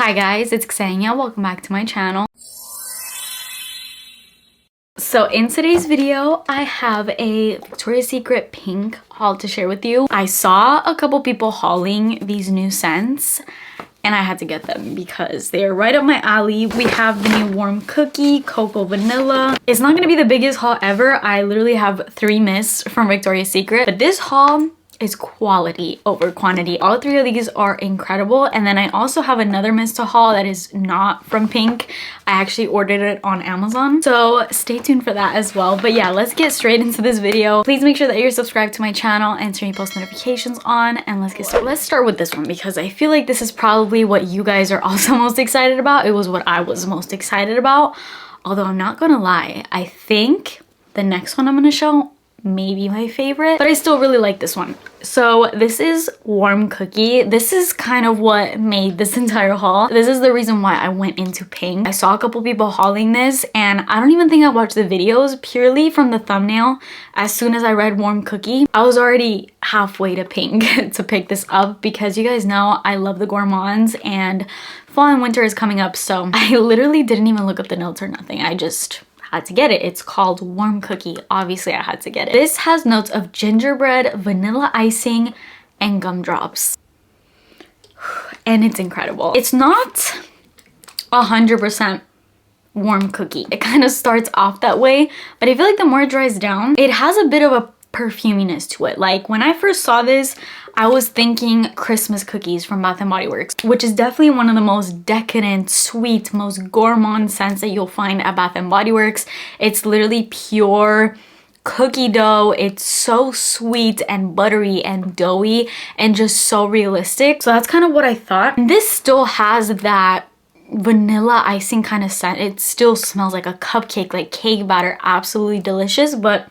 Hi guys, it's Ksenia. Welcome back to my channel. So in today's video, I have a Victoria's Secret pink haul to share with you. I saw a couple people hauling these new scents and I had to get them because they're right up my alley. We have the new warm cookie, cocoa vanilla. It's not gonna be the biggest haul ever. I literally have 3 mists from Victoria's Secret, but this haul is quality over quantity. All 3 of these are incredible. And then I also have another mist to haul that is not from pink. I actually ordered it on Amazon, so stay tuned for that as well. But yeah, let's get straight into this video. Please make sure that you're subscribed to my channel and turn your post notifications on, and let's get started. Let's start with this one because I feel like this is probably what you guys are also most excited about. It was what I was most excited about, although I'm not gonna lie, I think the next one I'm gonna show maybe my favorite, but I still really like this one. So this is warm cookie. This is kind of what made this entire haul. This is the reason why I went into pink. I saw a couple people hauling this and I don't even think I watched the videos, purely from the thumbnail. As soon as I read warm cookie, I was already halfway to pink to pick this up because you guys know I love the gourmands and fall and winter is coming up, so I literally didn't even look up the notes or nothing. I just had to get it. It's called warm cookie. Obviously I had to get it. This has notes of gingerbread, vanilla icing, and gumdrops. And it's incredible. It's not 100% warm cookie. It kind of starts off that way, but I feel like the more it dries down, it has a bit of a perfuminess to it. Like when I first saw this, I was thinking Christmas cookies from Bath & Body Works, which is definitely one of the most decadent, sweet, most gourmand scents that you'll find at Bath & Body Works. It's literally pure cookie dough. It's so sweet and buttery and doughy and just so realistic. So that's kind of what I thought. And this still has that vanilla icing kind of scent. It still smells like a cupcake, like cake batter. Absolutely delicious, but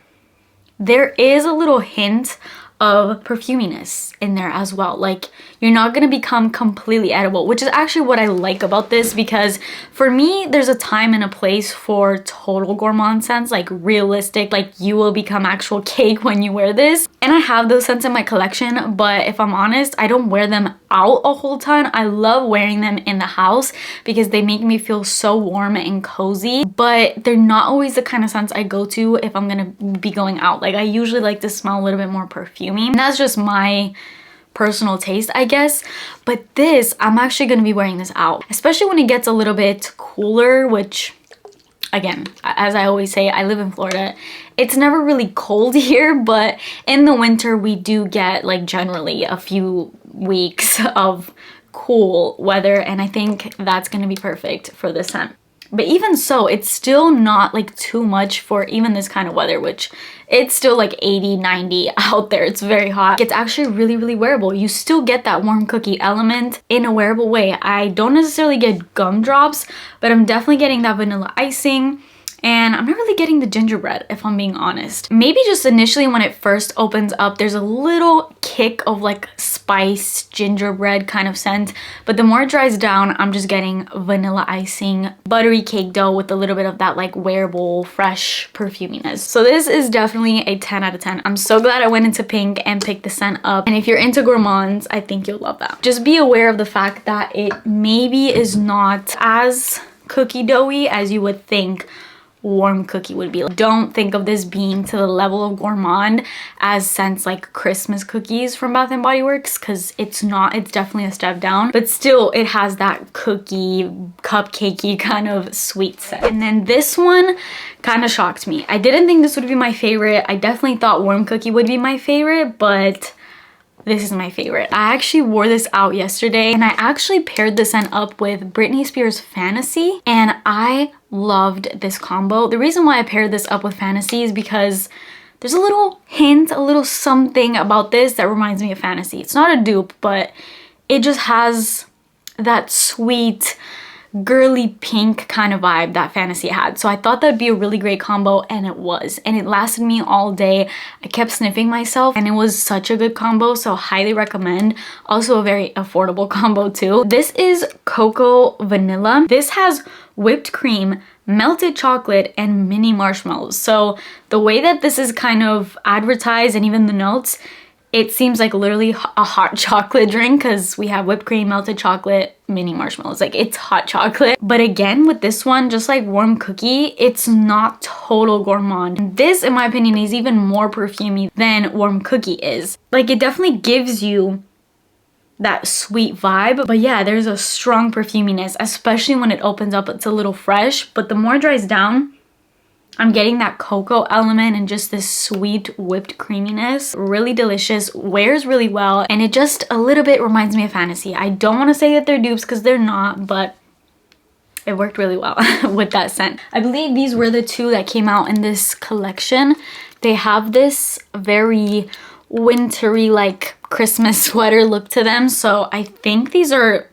there is a little hint of perfuminess in there as well. Like you're not gonna become completely edible, which is actually what I like about this, because for me there's a time and a place for total gourmand scents, like realistic, like you will become actual cake when you wear this. And I have those scents in my collection, but if I'm honest, I don't wear them out a whole ton. I love wearing them in the house because they make me feel so warm and cozy, but they're not always the kind of scents I go to if I'm gonna be going out. Like I usually like to smell a little bit more perfumey, and that's just my personal taste, I guess. But this, I'm actually gonna be wearing this out, especially when it gets a little bit cooler, which again, as I always say, I live in Florida. It's never really cold here, but in the winter we do get like generally a few weeks of cool weather, and I think that's gonna be perfect for this scent. But even so, it's still not like too much for even this kind of weather, which it's still like 80, 90 out there. It's very hot. It's actually really, really wearable. You still get that warm cookie element in a wearable way. I don't necessarily get gumdrops, but I'm definitely getting that vanilla icing. And I'm not really getting the gingerbread, if I'm being honest. Maybe just initially when it first opens up, there's a little kick of like spice, gingerbread kind of scent. But the more it dries down, I'm just getting vanilla icing, buttery cake dough with a little bit of that like wearable, fresh perfuminess. So this is definitely a 10 out of 10. I'm so glad I went into pink and picked the scent up. And if you're into gourmands, I think you'll love that. Just be aware of the fact that it maybe is not as cookie doughy as you would think warm cookie would be. Don't think of this being to the level of gourmand as scents like Christmas cookies from Bath & Body Works, because it's not. It's definitely a step down, but still it has that cookie, cupcakey kind of sweet scent. And then this one kind of shocked me. I didn't think this would be my favorite. I definitely thought warm cookie would be my favorite, but this is my favorite. I actually wore this out yesterday and I actually paired this scent up with Britney Spears Fantasy, and I loved this combo. The reason why I paired this up with Fantasy is because there's a little hint, a little something about this that reminds me of Fantasy. It's not a dupe, but it just has that sweet, girly pink kind of vibe that Fantasy had. So I thought that'd be a really great combo, and it was. And it lasted me all day. I kept sniffing myself and it was such a good combo, so highly recommend. Also a very affordable combo too. This is cocoa vanilla. This has whipped cream, melted chocolate, and mini marshmallows. So the way that this is kind of advertised and even the notes, it seems like literally a hot chocolate drink because we have whipped cream, melted chocolate, mini marshmallows. Like, it's hot chocolate. But again, with this one, just like warm cookie, it's not total gourmand. This, in my opinion, is even more perfumey than warm cookie is. Like, it definitely gives you that sweet vibe, but yeah, there's a strong perfuminess, especially when it opens up. It's a little fresh, but the more it dries down, I'm getting that cocoa element and just this sweet whipped creaminess. Really delicious, wears really well, and it just a little bit reminds me of Fantasy. I don't want to say that they're dupes because they're not, but it worked really well with that scent. I believe these were the two that came out in this collection. They have this very wintry, like Christmas sweater look to them, so I think these are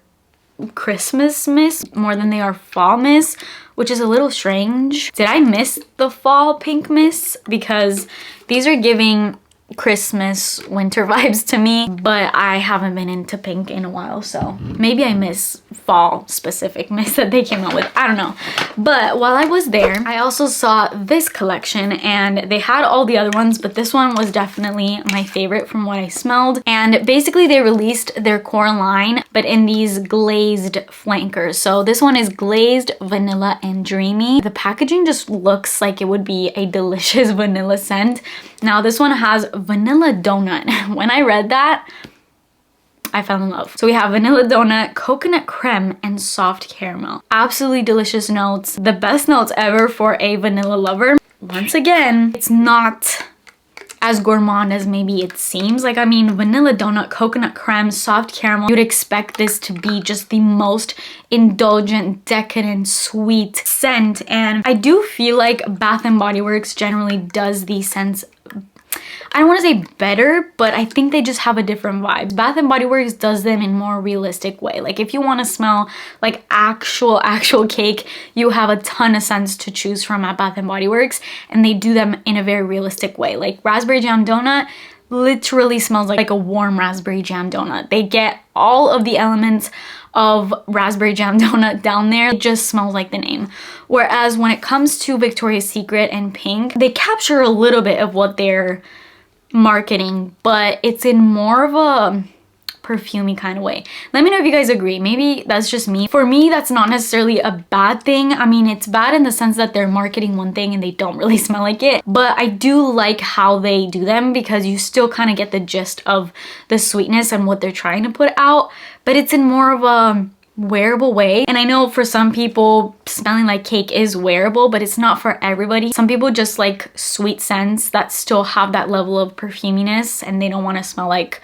Christmas mist more than they are fall mist, which is a little strange. Did I miss the fall pink mist? Because these are giving Christmas winter vibes to me, but I haven't been into pink in a while, so maybe I miss fall specific mist that they came out with. I don't know. But while I was there, I also saw this collection, and they had all the other ones, but this one was definitely my favorite from what I smelled. And basically they released their core line, but in these glazed flankers. So this one is glazed, vanilla, and dreamy. The packaging just looks like it would be a delicious vanilla scent. Now this one has vanilla donut. When I read that, I fell in love. So we have vanilla donut, coconut creme, and soft caramel. Absolutely delicious notes. The best notes ever for a vanilla lover. Once again, it's not as gourmand as maybe it seems. Like, I mean, vanilla donut, coconut creme, soft caramel, you'd expect this to be just the most indulgent, decadent, sweet scent. And I do feel like Bath & Body Works generally does these scents, I don't want to say better, but I think they just have a different vibe. Bath & Body Works does them in a more realistic way. Like, if you want to smell like actual cake, you have a ton of scents to choose from at Bath & Body Works, and they do them in a very realistic way. Like raspberry jam donut literally smells like a warm raspberry jam donut. They get all of the elements of raspberry jam donut down there. It just smells like the name. Whereas when it comes to Victoria's Secret and Pink, they capture a little bit of what they're marketing, but it's in more of a perfumey kind of way. Let me know if you guys agree. Maybe that's just me. For me, that's not necessarily a bad thing. I mean, it's bad in the sense that they're marketing one thing and they don't really smell like it, but I do like how they do them because you still kind of get the gist of the sweetness and what they're trying to put out, but it's in more of a wearable way. And I know for some people smelling like cake is wearable, but it's not for everybody. Some people just like sweet scents that still have that level of perfuminess, and they don't want to smell like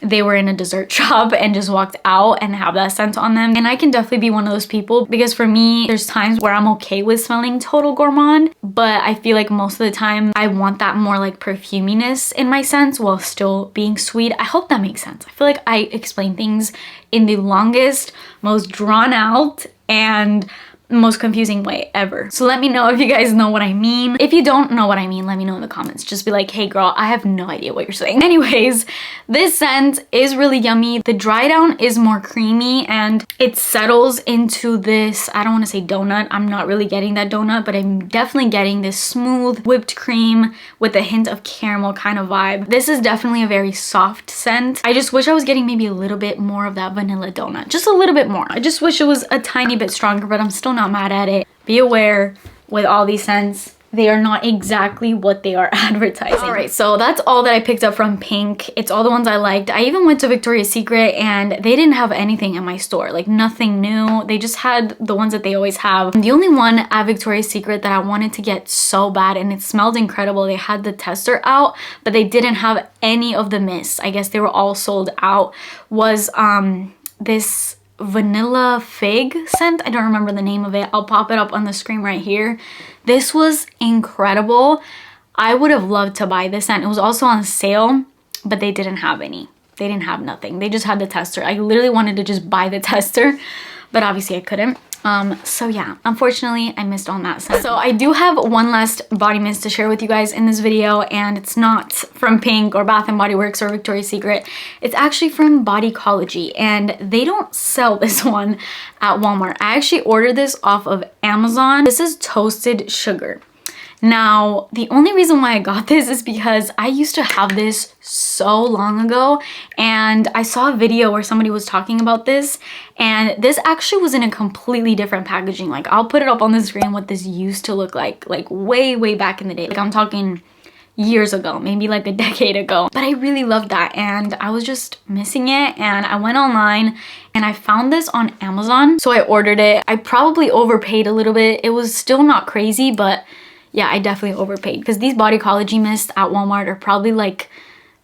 they were in a dessert shop and just walked out and have that scent on them. And I can definitely be one of those people, because for me, there's times where I'm okay with smelling total gourmand, but I feel like most of the time I want that more like perfuminess in my scents while still being sweet. I hope that makes sense. I feel like I explain things in the longest, most drawn out, and most confusing way ever. So let me know if you guys know what I mean. If you don't know what I mean, let me know in the comments. Just be like, hey girl, I have no idea what you're saying. Anyways, this scent is really yummy. The dry down is more creamy and it settles into this, I don't want to say donut. I'm not really getting that donut, but I'm definitely getting this smooth whipped cream with a hint of caramel kind of vibe. This is definitely a very soft scent. I just wish I was getting maybe a little bit more of that vanilla donut. Just a little bit more. I just wish it was a tiny bit stronger, but I'm still not mad at it. Be aware with all these scents, they are not exactly what they are advertising. All right, so that's all that I picked up from Pink. It's all the ones I liked. I even went to Victoria's Secret and they didn't have anything in my store, like nothing new. They just had the ones that they always have. The only one at Victoria's Secret that I wanted to get so bad, and it smelled incredible, they had the tester out, but they didn't have any of the mists. I guess they were all sold out, was this vanilla fig scent. I don't remember the name of it. I'll pop it up on the screen right here. This was incredible. I would have loved to buy this scent. It was also on sale, but they didn't have any. They didn't have nothing. They just had the tester. I literally wanted to just buy the tester, but obviously I couldn't. So yeah, unfortunately I missed on that scent. So I do have one last body mist to share with you guys in this video, and it's not from Pink or Bath & Body Works or Victoria's Secret. It's actually from Bodycology, and they don't sell this one at Walmart. I actually ordered this off of Amazon. This is Toasted Sugar. Now, the only reason why I got this is because I used to have this so long ago, and I saw a video where somebody was talking about this, and this actually was in a completely different packaging. Like, I'll put it up on the screen what this used to look like way back in the day. Like, I'm talking years ago, maybe like a decade ago. But I really loved that, and I was just missing it, and I went online and I found this on Amazon. So I ordered it. I probably overpaid a little bit. It was still not crazy, but yeah, I definitely overpaid, because these Bodycology mists at Walmart are probably like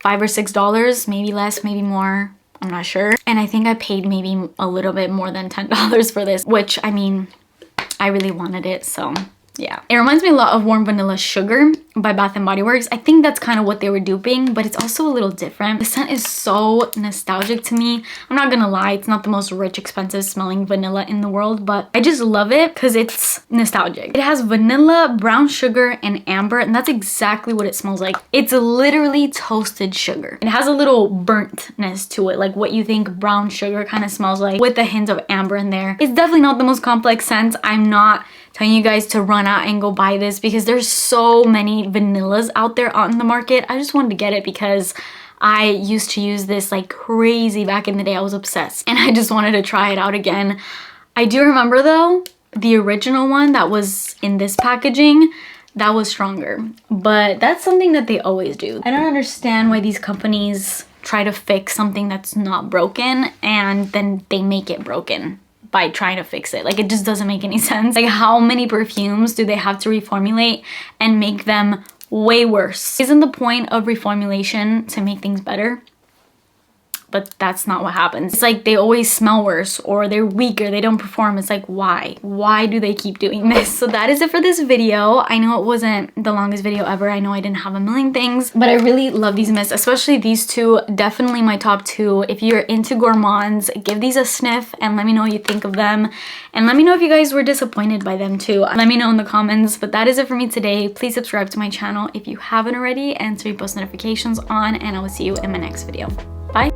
$5 or $6, maybe less, maybe more, I'm not sure. And I think I paid maybe a little bit more than $10 for this, which, I mean, I really wanted it, so yeah. It reminds me a lot of Warm Vanilla Sugar by Bath & Body Works. I think that's kind of what they were duping, but it's also a little different. The scent is so nostalgic to me. I'm not gonna lie, it's not the most rich, expensive smelling vanilla in the world, but I just love it because it's nostalgic. It has vanilla, brown sugar, and amber, and that's exactly what it smells like. It's literally toasted sugar. It has a little burntness to it, like what you think brown sugar kind of smells like, with a hint of amber in there. It's definitely not the most complex scent. I'm not telling you guys to run out and go buy this because there's so many vanillas out there on the market. I just wanted to get it because I used to use this like crazy back in the day. I was obsessed, and I just wanted to try it out again. I do remember though, the original one that was in this packaging, that was stronger, but that's something that they always do. I don't understand why these companies try to fix something that's not broken and then they make it broken by trying to fix it. Like, it just doesn't make any sense. Like, how many perfumes do they have to reformulate and make them way worse? Isn't the point of reformulation to make things better? But that's not what happens. It's like they always smell worse, or they're weaker, they don't perform. It's like, why? Why do they keep doing this? So that is it for this video. I know it wasn't the longest video ever. I know I didn't have a million things, but I really love these mists, especially these two. Definitely my top two. If you're into gourmands, give these a sniff and let me know what you think of them. And let me know if you guys were disappointed by them too. Let me know in the comments. But that is it for me today. Please subscribe to my channel if you haven't already, and turn your post notifications on, and I will see you in my next video. Bye.